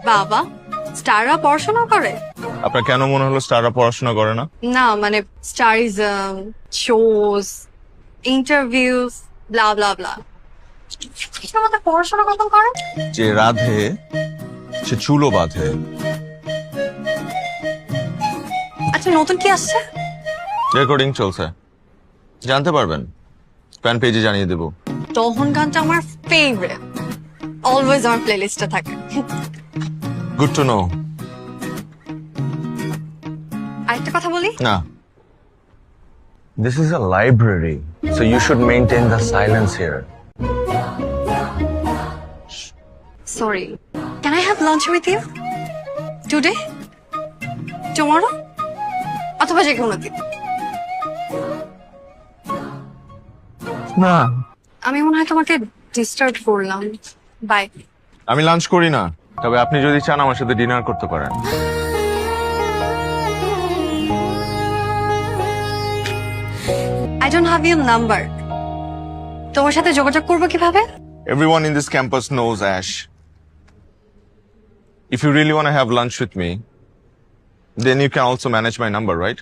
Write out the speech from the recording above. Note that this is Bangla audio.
বাবা, স্টাররা পড়াশোনা করে? আপনার কেন মনে হলো স্টাররা পড়াশোনা করে না? না মানে স্টারিজম, শোজ, ইন্টারভিউস, ব্লা ব্লা ব্লা। এটার মধ্যে পড়াশোনা কখন করে? যে রাধে সে চুলো বাঁধে। আচ্ছা, নতুন কি আসছে? রেকর্ডিং চলছে, জানতে পারবেন, ফ্যান পেজে জানিয়ে দেবো। তখন গানটা আমার ফেভারিট, অলওয়েজ আমার প্লেলিস্টে থাকে। Good to know. আরেকটা কথা বলি, না, this is a library, so you should maintain the silence here. Sorry, can I have lunch with you today, tomorrow, অথবা যে কোনো দিন? না, আমি মনে হয় তোমাকে ডিস্টার্ব করলাম। বাই। আমি লাঞ্চ করি না, তবে আপনি যদি চান আমার সাথে ডিনার করতে পারেন। I don't have your number. তোমার সাথে যোগাযোগ করবো কিভাবে? Everyone in this campus knows Ash. If you really want to have lunch with me, then you can also manage my number, right?